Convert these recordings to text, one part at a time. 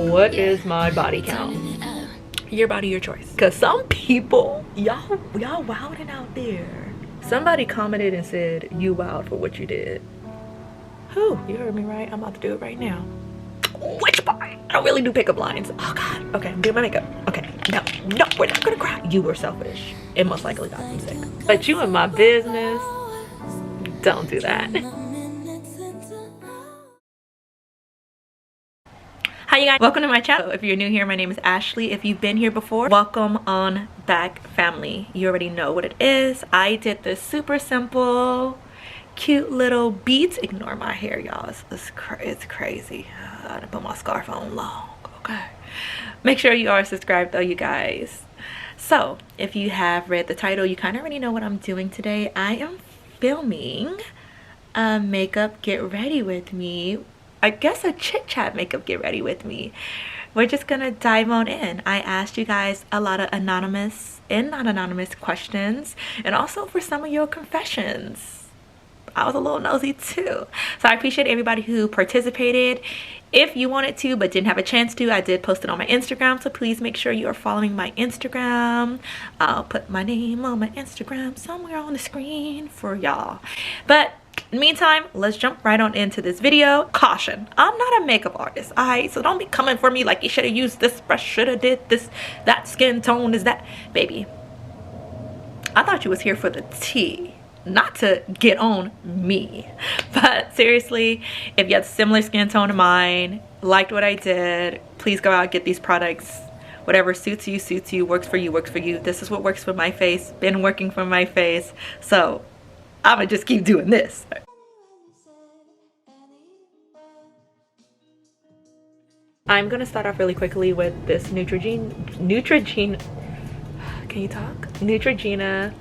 What is my body count? Your body, your choice. Cause some people, y'all wilding out there. Somebody commented and said you wild for what you did. Whew, you heard me right. I'm about to do it right now. Which part? I don't really do pickup lines. Oh god. Okay, I'm doing my makeup. Okay, no, we're not gonna cry. You were selfish. It most likely got me sick. But you in my business, don't do that. Hi you guys, welcome to my channel. If you're new here, my name is Ashley. If you've been here before, welcome on back, family. You already know what it is. I did this super simple, cute little beads. Ignore my hair, y'all. It's crazy. I done put my scarf on long. Okay. Make sure you are subscribed though, you guys. So if you have read the title, you kind of already know what I'm doing today. I am filming a makeup get ready with me. I guess a chit chat makeup get ready with me. We're just gonna dive on in. I asked you guys a lot of anonymous and not anonymous questions, and also for some of your confessions. I was a little nosy too. So I appreciate everybody who participated. If you wanted to but didn't have a chance to, I did post it on my Instagram, so please make sure you are following my Instagram. I'll put my name on my Instagram somewhere on the screen for y'all. But in the meantime, let's jump right on into this video. Caution, I'm not a makeup artist, alright? So don't be coming for me like you should have used this brush, should have did this, that skin tone is that. Baby, I thought you was here for the tea, not to get on me. But seriously, if you have similar skin tone to mine, liked what I did, please go out, get these products. Whatever suits you, works for you. This is what works for my face, been working for my face. So I'm gonna just keep doing this. I'm gonna start off really quickly with this Neutrogena, can you talk? Neutrogena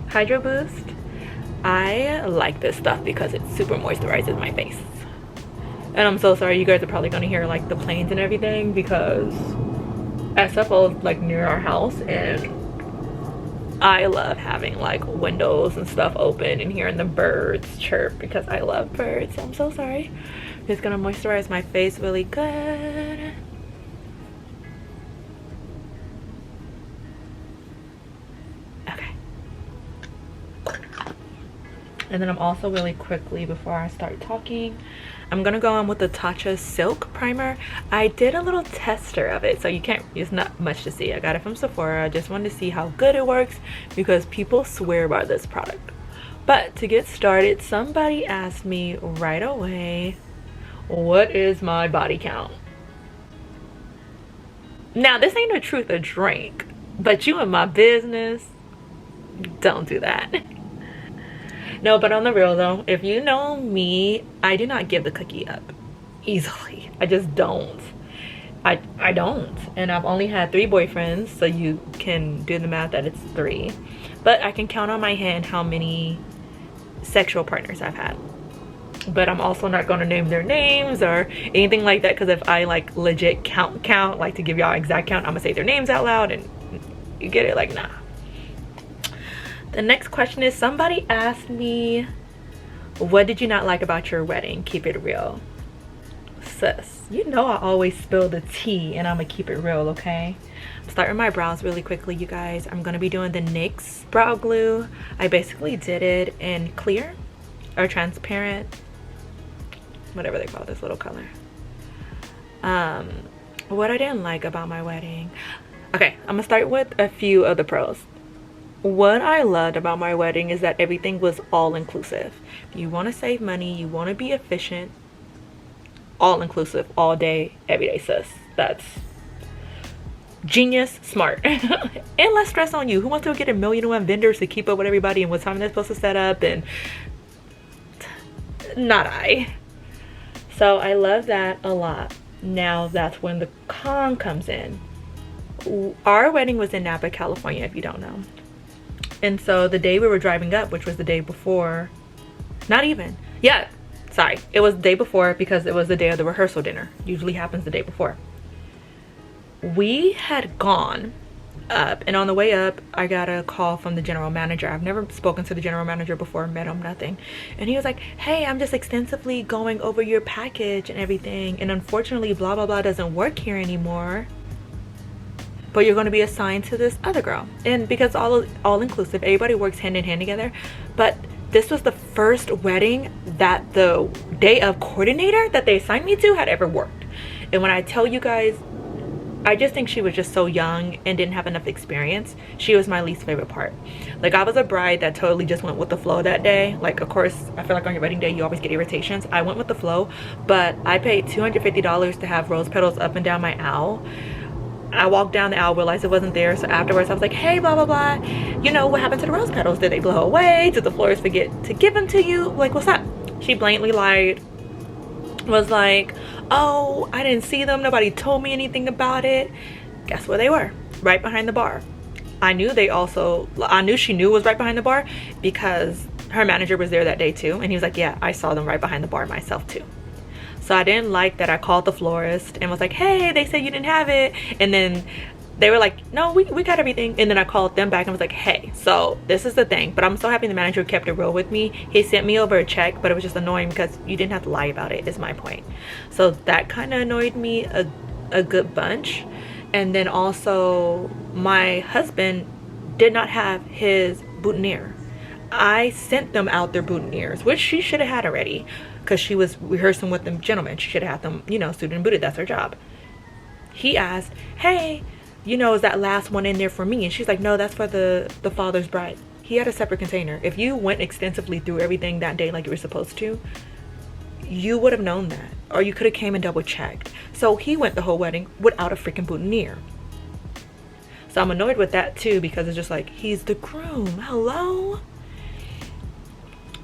Hydro Boost. I like this stuff because it super moisturizes my face. And I'm so sorry, you guys are probably gonna hear like the planes and everything because SFO is like near our house, and I love having like windows and stuff open and hearing the birds chirp because I love birds. I'm so sorry. I'm just gonna moisturize my face really good. Okay. And then I'm also really quickly, before I start talking, I'm gonna go on with the Tatcha Silk Primer. I did a little tester of it, so you can't, it's not much to see. I got it from Sephora. I just wanted to see how good it works because people swear by this product. But to get started, somebody asked me right away, what is my body count? Now, this ain't a truth or drink, but you in my business, don't do that. No, but on the real though, if you know me, I do not give the cookie up easily. I just don't. I don't. And I've only had 3 boyfriends, so you can do the math that it's 3. But I can count on my hand how many sexual partners I've had. But I'm also not going to name their names or anything like that, because if I like legit count, like to give y'all exact count, I'm gonna say their names out loud and you get it, like nah. The next question is, somebody asked me, what did you not like about your wedding? Keep it real. Sis, you know I always spill the tea and I'm gonna keep it real, okay? I'm starting my brows really quickly, you guys. I'm gonna be doing the NYX brow glue. I basically did it in clear or transparent, whatever they call this little color. What I didn't like about my wedding. Okay, I'm gonna start with a few of the pros. What I loved about my wedding is that everything was all-inclusive. You want to save money, you want to be efficient, all-inclusive, all day, every day, sis. That's genius, smart. And less stress on you. Who wants to get 1,000,001 vendors to keep up with everybody and what time they're supposed to set up? And not I. So I love that a lot. Now that's when the con comes in. Our wedding was in Napa, California, if you don't know. And so the day we were driving up, which was the day before, not even, yeah, sorry, it was the day before because it was the day of the rehearsal dinner. Usually happens the day before. We had gone up, and on the way up I got a call from the general manager. I've never spoken to the general manager before, met him, nothing, and he was like, hey, I'm just extensively going over your package and everything, and unfortunately blah blah blah doesn't work here anymore, but you're going to be assigned to this other girl. And because all inclusive, everybody works hand in hand together, but this was the first wedding that the day of coordinator that they assigned me to had ever worked. And when I tell you guys, I just think she was just so young and didn't have enough experience. She was my least favorite part. Like, I was a bride that totally just went with the flow that day. Like, of course, I feel like on your wedding day you always get irritations. I went with the flow, but I paid $250 to have rose petals up and down my aisle. I walked down the aisle, realized it wasn't there, so afterwards I was like, hey, blah blah blah, you know, what happened to the rose petals? Did they blow away? Did the florist forget to give them to you? Like, what's up? She blatantly lied, was like, oh, I didn't see them, nobody told me anything about it. Guess where they were? Right behind the bar. I knew she knew it was right behind the bar because her manager was there that day too, and he was like, yeah, I saw them right behind the bar myself too. So I didn't like that I called the florist and was like, hey, they said you didn't have it, and then they were like, no, we got everything. And then I called them back and was like, hey, so this is the thing. But I'm so happy the manager kept it real with me. He sent me over a check, but it was just annoying because you didn't have to lie about it, is my point. So that kind of annoyed me a good bunch. And then also my husband did not have his boutonniere. I sent them out their boutonnieres, which she should have had already because she was rehearsing with them gentlemen. She should have had them, you know, suited and booted. That's her job. He asked, hey, you know, is that last one in there for me? And she's like, no, that's for the father's bride. He had a separate container. If you went extensively through everything that day like you were supposed to, you would have known that, or you could have came and double checked. So he went the whole wedding without a freaking boutonniere. So I'm annoyed with that too, because it's just like, he's the groom, hello.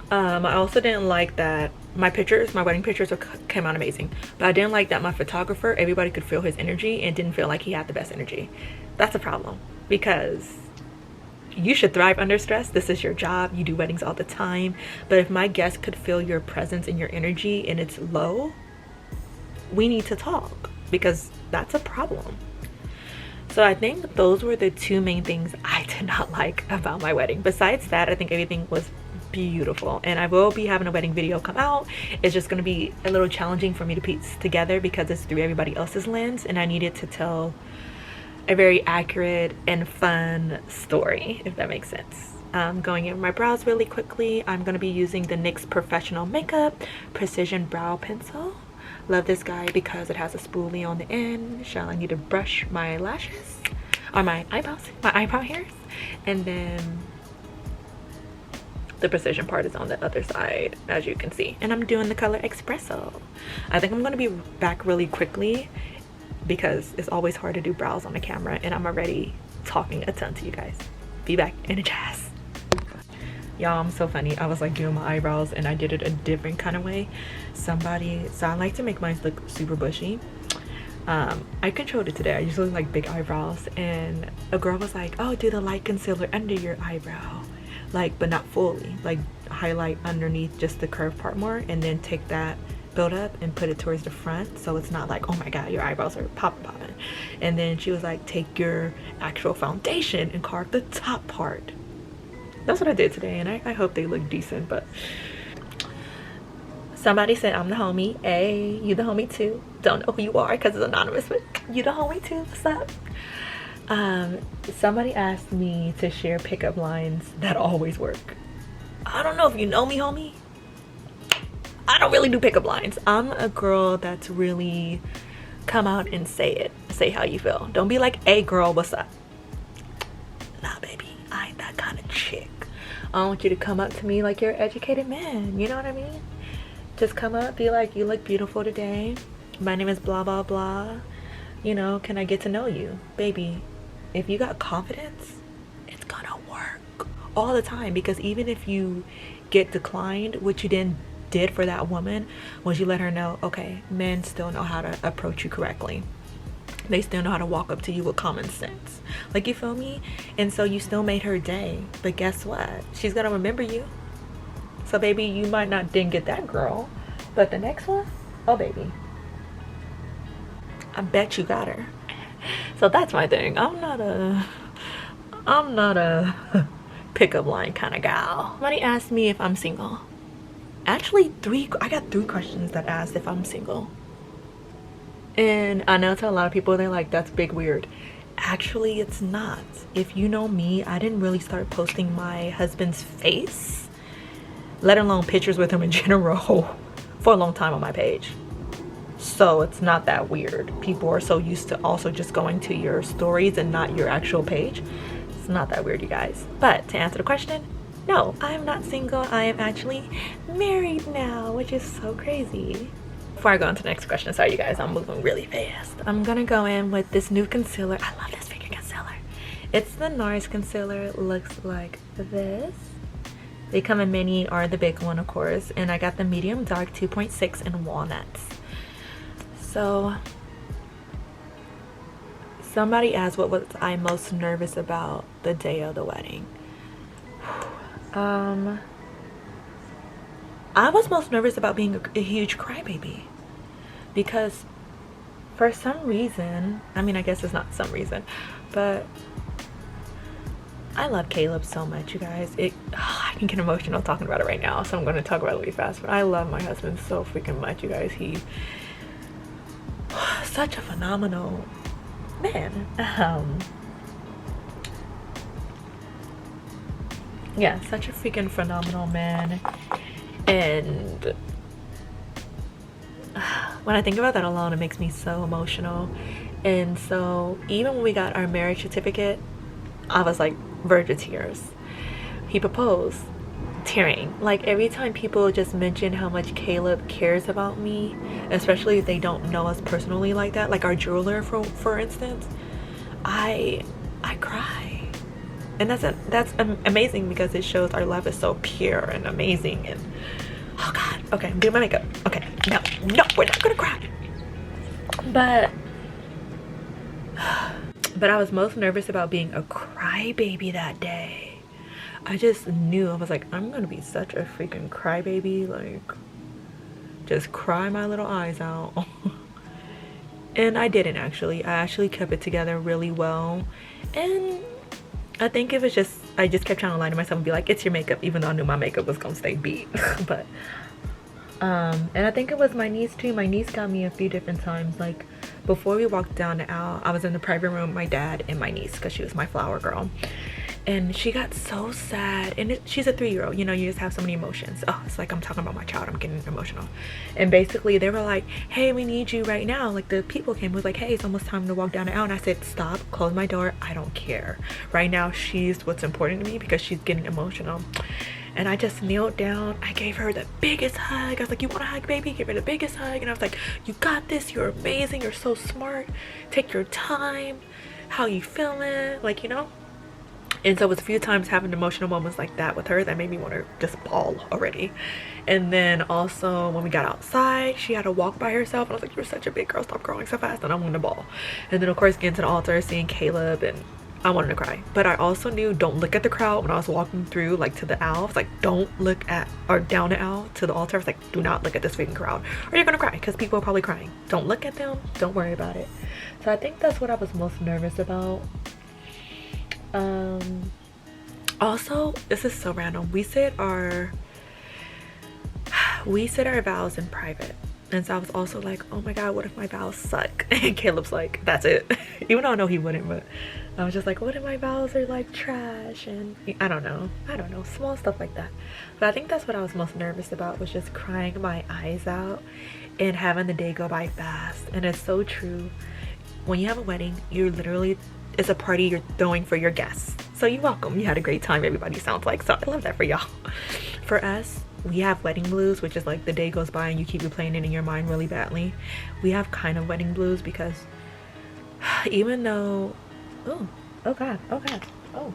I also didn't like that my wedding pictures came out amazing, but I didn't like that my photographer, everybody could feel his energy and didn't feel like he had the best energy. That's a problem, because you should thrive under stress. This is your job, you do weddings all the time. But if my guests could feel your presence and your energy and it's low, we need to talk, because that's a problem. So I think those were the two main things I did not like about my wedding. Besides that, I think everything was beautiful, and I will be having a wedding video come out. It's just going to be a little challenging for me to piece together because it's through everybody else's lens, and I needed to tell a very accurate and fun story, if that makes sense. Going in my brows really quickly, I'm going to be using the NYX Professional Makeup Precision Brow Pencil. Love this guy because it has a spoolie on the end. Shall I need to brush my lashes or my eyebrows, my eyebrow hairs, and then the precision part is on the other side, as you can see. And I'm doing the color Espresso. I think I'm going to be back really quickly because it's always hard to do brows on the camera, and I'm already talking a ton to you guys. Be back in a jazz. Y'all, I'm so funny. I was like doing my eyebrows and I did it a different kind of way. So I like to make mine look super bushy. I controlled it today. I usually like big eyebrows, and a girl was like, oh, do the light concealer under your eyebrow, like, but not fully, like highlight underneath just the curved part more, and then take that build up and put it towards the front, so it's not like, oh my god, your eyebrows are popping. And then she was like, take your actual foundation and carve the top part. That's what I did today, and I hope they look decent. But somebody said I'm the homie. Hey, you the homie too? Don't know who you are because it's anonymous, but you the homie too. What's up? Somebody asked me to share pickup lines that always work. I don't know if you know me, homie. I don't really do pickup lines. I'm a girl that's really come out and say it. Say how you feel. Don't be like, hey girl, what's up? Nah, baby, I ain't that kind of chick. I want you to come up to me like you're an educated man. You know what I mean? Just come up, be like, you look beautiful today. My name is blah, blah, blah. You know, can I get to know you? Baby, if you got confidence, it's gonna work all the time. Because even if you get declined, what you then did for that woman was you let her know, okay, men still know how to approach you correctly. They still know how to walk up to you with common sense. Like, you feel me? And so you still made her day. But guess what? She's gonna remember you. So baby, you might not didn't get that girl, but the next one, oh baby, I bet you got her. So that's my thing. I'm not a I'm not a pickup line kind of gal. Somebody asked me if I'm single. Actually, I got 3 questions that asked if I'm single. And I know to a lot of people, they're like, that's big weird. Actually, it's not. If you know me, I didn't really start posting my husband's face, let alone pictures with him in general, for a long time on my page. So it's not that weird. People are so used to also just going to your stories and not your actual page. It's not that weird, you guys. But to answer the question, no, I'm not single. I am actually married now, which is so crazy. Before I go on to the next question, sorry you guys, I'm moving really fast. I'm gonna go in with this new concealer. I love this freaking concealer. It's the Nars concealer. It looks like this. They come in mini or the big one, of course, and I got the medium dark 2.6 in walnuts. So somebody asked what was I most nervous about the day of the wedding. I was most nervous about being a huge crybaby, because for some reason, I mean, I guess it's not some reason, but I love Caleb so much, you guys. I can get emotional talking about it right now, so I'm going to talk about it really fast. But I love my husband so freaking much, you guys. He's such a phenomenal man. Yeah, such a freaking phenomenal man. And when I think about that alone, it makes me so emotional. And so even when we got our marriage certificate, I was like verge of tears. He proposed, tearing. Like every time people just mention how much Caleb cares about me, especially if they don't know us personally like that, like our jeweler for instance, I cry. And that's amazing, because it shows our love is so pure and amazing. And oh god, okay, I'm doing my makeup. Okay, no, we're not gonna cry. But I was most nervous about being a crybaby that day. I just knew, I was like, I'm gonna be such a freaking crybaby, like just cry my little eyes out. And I didn't actually. I actually kept it together really well. And I think it was just, I just kept trying to lie to myself and be like, it's your makeup, even though I knew my makeup was gonna stay beat. But and I think it was my niece too. My niece got me a few different times. Like before we walked down the aisle, I was in the private room with my dad and my niece, because she was my flower girl. And she got so sad, and she's a 3-year-old, you know, you just have so many emotions. Oh, it's like I'm talking about my child, I'm getting emotional. And basically they were like, hey, we need you right now. Like the people came, was like, hey, it's almost time to walk down the aisle. And I said, stop, close my door, I don't care. Right now she's what's important to me, because she's getting emotional. And I just kneeled down, I gave her the biggest hug. I was like, you want a hug, baby? Give her the biggest hug. And I was like, you got this, you're amazing, you're so smart, take your time, how you feeling, like, you know. And so it was a few times having emotional moments like that with her that made me want to just bawl already. And then also when we got outside, she had to walk by herself, and I was like, you're such a big girl, stop growing so fast. And I wanted to bawl. And then of course getting to the altar, seeing Caleb, and I wanted to cry. But I also knew, don't look at the crowd. When I was walking through like to the aisle, I was like, don't look at, or down the aisle to the altar, I was like, do not look at this freaking crowd, or you're gonna cry, because people are probably crying. Don't look at them, don't worry about it. So I think that's what I was most nervous about. Also, this is so random, we said our vows in private. And so I was also like, oh my god, what if my vows suck? And Caleb's like, that's it. Even though I know he wouldn't, but I was just like, what if my vows are like trash? And I don't know, small stuff like that. But I think that's what I was most nervous about, was just crying my eyes out and having the day go by fast. And it's so true. When you have a wedding, you're literally, it's a party you're throwing for your guests. So you're welcome. You had a great time, everybody sounds like. So I love that for y'all. For us, we have wedding blues, which is like the day goes by and you keep replaying it in your mind really badly. We have kind of wedding blues, because even though, oh god, oh,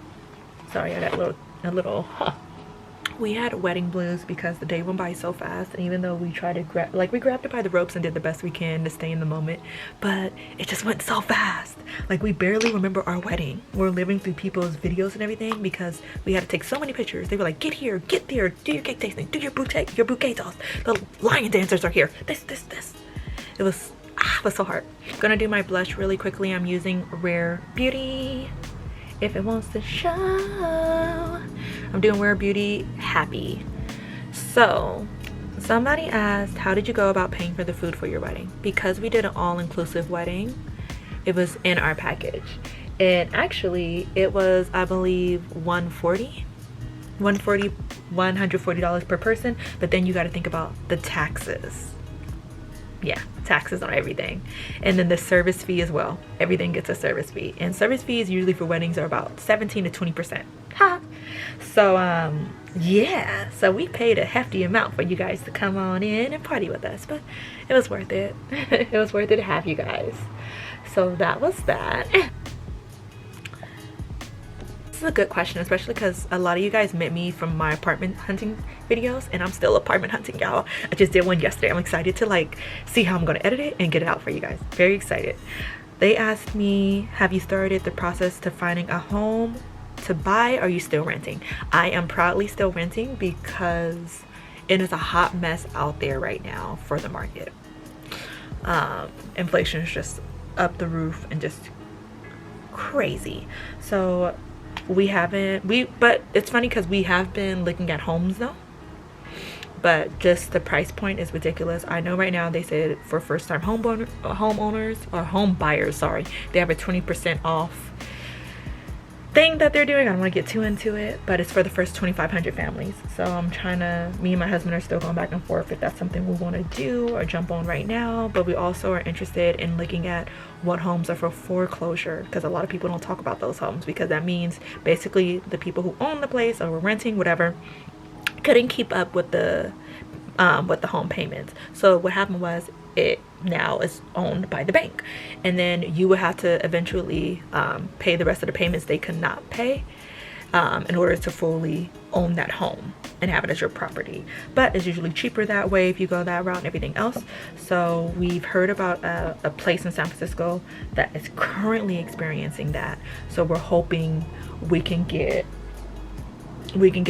sorry, I got a little, we had wedding blues because the day went by so fast. And even though we tried to we grabbed it by the ropes and did the best we can to stay in the moment, but it just went so fast. Like we barely remember our wedding. We're living through people's videos and everything, because we had to take so many pictures. They were like, get here, get there, do your cake tasting, do your bouquet toss, the lion dancers are here, this. It was so hard. Gonna do my blush really quickly. I'm using Rare Beauty, if it wants to show. I'm doing Wear Beauty Happy. So somebody asked, how did you go about paying for the food for your wedding? Because we did an all-inclusive wedding, it was in our package. And actually it was, I believe, $140 per person, but then you got to think about the taxes. Yeah, taxes on everything, and then the service fee as well. Everything gets a service fee, and service fees usually for weddings are about 17 to 20%. Ha! So yeah, so we paid a hefty amount for you guys to come on in and party with us, but it was worth it. It was worth it to have you guys. So that was that. This is a good question, especially because a lot of you guys met me from my apartment hunting videos, and I'm still apartment hunting, y'all. I just did one yesterday. I'm excited to like see how I'm gonna edit it and get it out for you guys. Very excited. They asked me, have you started the process to finding a home to buy, or are you still renting? I am proudly still renting because it is a hot mess out there right now for the market. Inflation is just up the roof and just crazy. So but it's funny because we have been looking at homes though, but just the price point is ridiculous. I know right now they said for first-time homeowners or home buyers, sorry, they have a 20% off thing that they're doing. I don't want to get too into it, but it's for the first 2,500 families. So I'm trying to, me and my husband are still going back and forth if that's something we want to do or jump on right now. But we also are interested in looking at what homes are for foreclosure, because a lot of people don't talk about those homes, because that means basically the people who own the place or were renting, whatever, couldn't keep up with the home payments. So what happened was, it now is owned by the bank, and then you would have to eventually pay the rest of the payments they could not pay in order to fully own that home and have it as your property. But it's usually cheaper that way if you go that route and everything else. So we've heard about a place in San Francisco that is currently experiencing that, so we're hoping we can get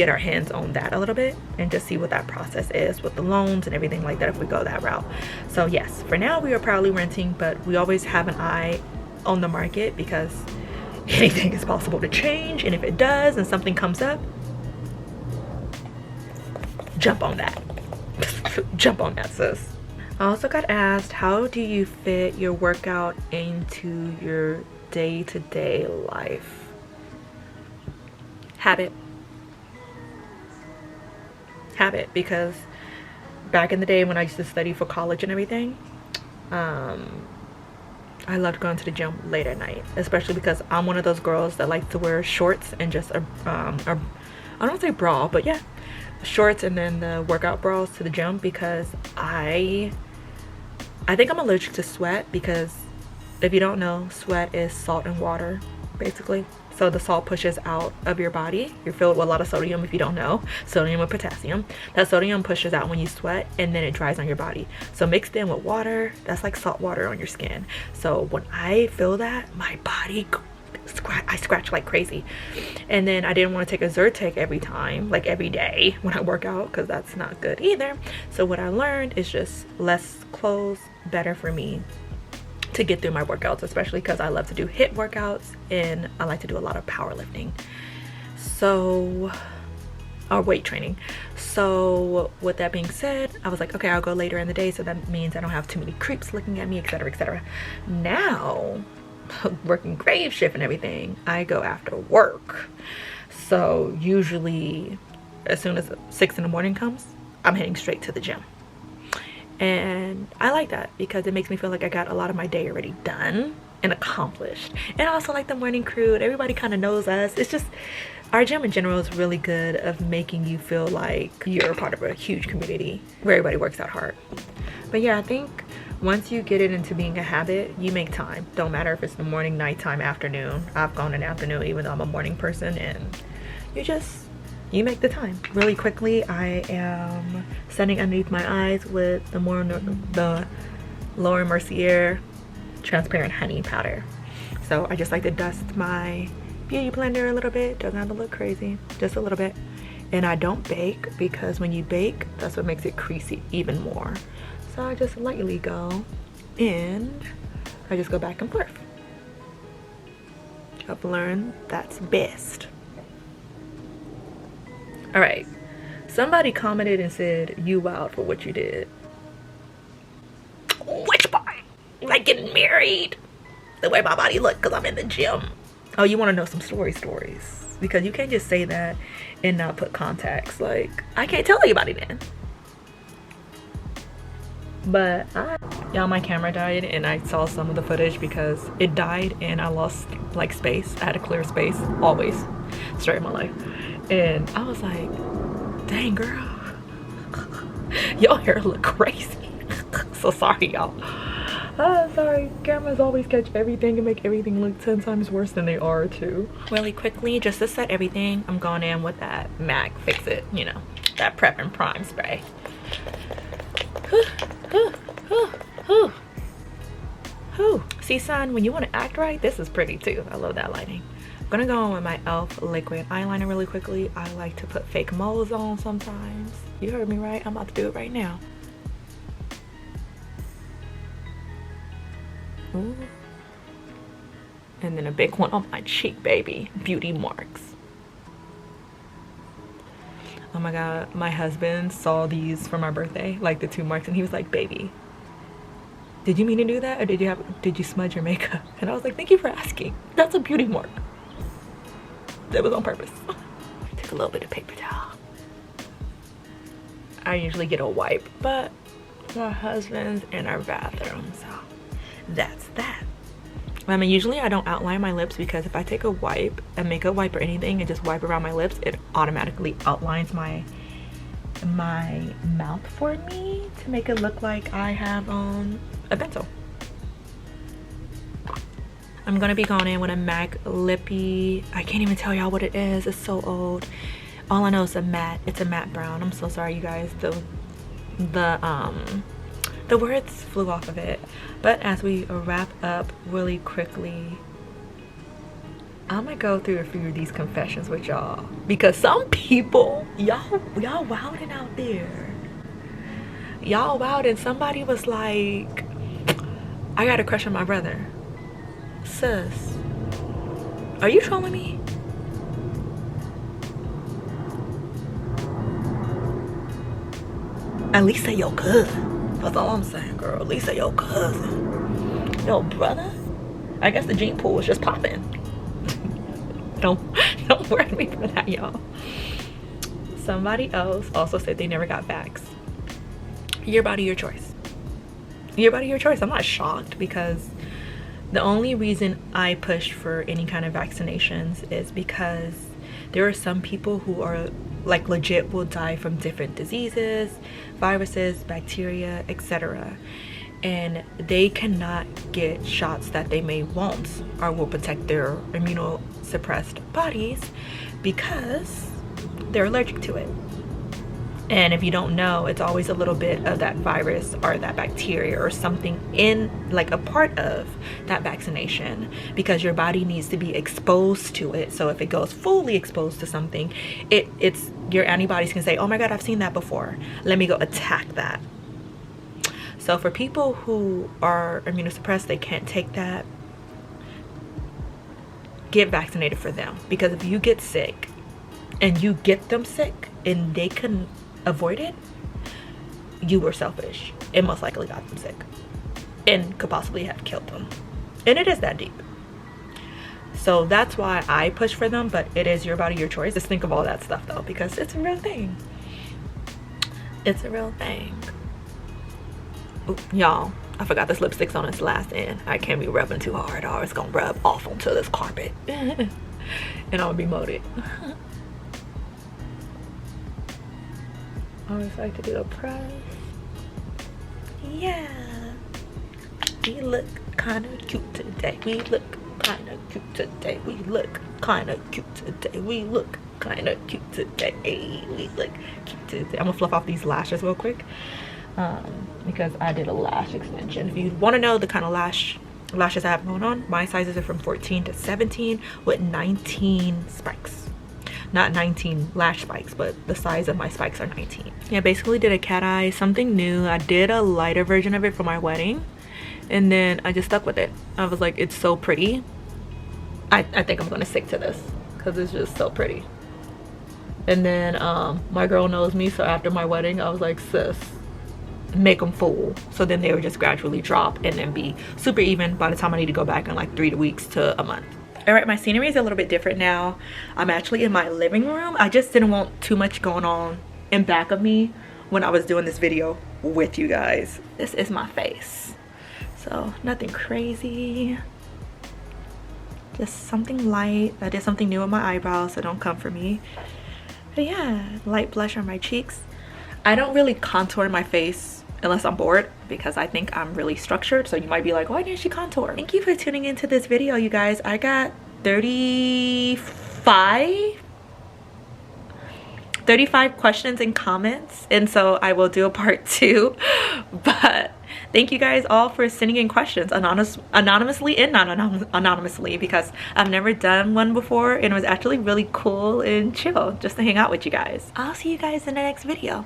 our hands on that a little bit and just see what that process is with the loans and everything like that if we go that route. So yes, for now we are proudly renting, but we always have an eye on the market because anything is possible to change, and if it does and something comes up, jump on that. Jump on that, sis. I also got asked, how do you fit your workout into your day-to-day life? Habit, because back in the day when I used to study for college and everything, I loved going to the gym late at night, especially because I'm one of those girls that like to wear shorts and just I don't say bra, but yeah, shorts and then the workout bras to the gym, because I think I'm allergic to sweat, because if you don't know, sweat is salt and water basically. So the salt pushes out of your body. You're filled with a lot of sodium, if you don't know, sodium and potassium. That sodium pushes out when you sweat, and then it dries on your body. So mixed in with water, that's like salt water on your skin. So when I feel that, my body, I scratch like crazy. And then I didn't want to take a Zyrtec every time, like every day when I work out, because that's not good either. So what I learned is just less clothes, better for me to get through my workouts, especially because I love to do HIIT workouts and I like to do a lot of powerlifting, so, or weight training. So with that being said, I was like, okay, I'll go later in the day, so that means I don't have too many creeps looking at me, etc., etc. Now working grave shift and everything, I go after work. So usually as soon as 6 in the morning comes, I'm heading straight to the gym. And I like that because it makes me feel like I got a lot of my day already done and accomplished. And I also like the morning crew. Everybody kind of knows us. It's just, our gym in general is really good of making you feel like you're a part of a huge community where everybody works out hard. But yeah, I think once you get it into being a habit, you make time. Don't matter if it's the morning, nighttime, afternoon. I've gone in the afternoon even though I'm a morning person, and you make the time. Really quickly, I am setting underneath my eyes with the Laura Mercier transparent honey powder. So I just like to dust my beauty blender a little bit. Doesn't have to look crazy, just a little bit. And I don't bake, because when you bake, that's what makes it creasy even more. So I just lightly go and I just go back and forth. I've learned that's best. All right, somebody commented and said you wild for what you did. Which part? Like getting married? The way my body looked because I'm in the gym. Oh, you want to know some stories? Because you can't just say that and not put contacts. Like, I can't tell anybody then. But y'all, my camera died and I saw some of the footage because it died and I lost like space. I had to clear space always straight in my life. And I was like, dang girl, your hair look crazy. So sorry y'all. Sorry, cameras always catch everything and make everything look 10 times worse than they are too. Really quickly, just to set everything, I'm going in with that MAC Fix It, you know, that prep and prime spray. See son, when you want to act right, this is pretty too. I love that lighting. I'm gonna go in with my e.l.f. liquid eyeliner really quickly. I like to put fake moles on sometimes. You heard me right, I'm about to do it right now. Ooh. And then a big one on my cheek, baby. Beauty marks. Oh my god, my husband saw these for my birthday, like the 2 marks, and he was like, baby, did you mean to do that, or did you smudge your makeup? And I was like, thank you for asking. That's a beauty mark. That was on purpose. Take a little bit of paper towel. I usually get a wipe, but my husband's in our bathroom, so that's that. I mean, usually I don't outline my lips because if I take a wipe, a makeup wipe or anything, and just wipe around my lips, it automatically outlines my mouth for me to make it look like I have on a pencil. I'm gonna be going in with a MAC Lippy. I can't even tell y'all what it is. It's so old. All I know is a matte. It's a matte brown. I'm so sorry, you guys. The words flew off of it. But as we wrap up really quickly, I'm gonna go through a few of these confessions with y'all, because some people, y'all wilding out there. Y'all wilding. Somebody was like, I got a crush on my brother. Sis, are you trolling me? At least say your cousin. That's all I'm saying, girl. At least say your cousin. Your brother? I guess the gene pool is just popping. Don't worry me for that, y'all. Somebody else also said they never got vax. Your body, your choice. Your body, your choice. I'm not shocked, because the only reason I push for any kind of vaccinations is because there are some people who are like legit will die from different diseases, viruses, bacteria, etc. And they cannot get shots that they may want or will protect their immunosuppressed bodies because they're allergic to it. And if you don't know, it's always a little bit of that virus or that bacteria or something in, like, a part of that vaccination, because your body needs to be exposed to it. So if it goes fully exposed to something, it's your antibodies can say, oh my god, I've seen that before, let me go attack that. So for people who are immunosuppressed, they can't take that, get vaccinated for them. Because if you get sick and you get them sick and they can avoid it, you were selfish. It most likely got them sick and could possibly have killed them. And it is that deep. So that's why I push for them, but it is your body, your choice. Just think of all that stuff though, because it's a real thing. It's a real thing. Y'all, I forgot this lipstick's on its last end. I can't be rubbing too hard or it's gonna rub off onto this carpet. And I'm gonna be molded. I always like to do a press. Yeah. We look kind of cute today. We look kind of cute today. We look kind of cute today. We look kind of cute today. We look cute today. I'm gonna fluff off these lashes real quick. Because I did a lash extension. If you want to know the kind of lashes I have going on, my sizes are from 14 to 17 with 19 spikes. Not 19 lash spikes, but the size of my spikes are 19. Yeah, basically did a cat eye, something new. I did a lighter version of it for my wedding, and then I just stuck with it. I was like, it's so pretty. I think I'm gonna stick to this because it's just so pretty. And then my girl knows me, so after my wedding I was like, sis, make them full. So then they would just gradually drop and then be super even by the time I need to go back in like 3 weeks to a month. All right, my scenery is a little bit different now. I'm actually in my living room. I just didn't want too much going on in back of me when I was doing this video with you guys. This is my face, so nothing crazy, just something light. I did something new with my eyebrows, so don't come for me. But yeah, light blush on my cheeks. I don't really contour my face unless I'm bored because I think I'm really structured. So you might be like, why didn't she contour? Thank you for tuning into this video, you guys. I got 35 questions and comments, and so I will do a part 2. But thank you guys all for sending in questions anonymously and not anonymously, because I've never done one before and it was actually really cool and chill just to hang out with you guys. I'll see you guys in the next video.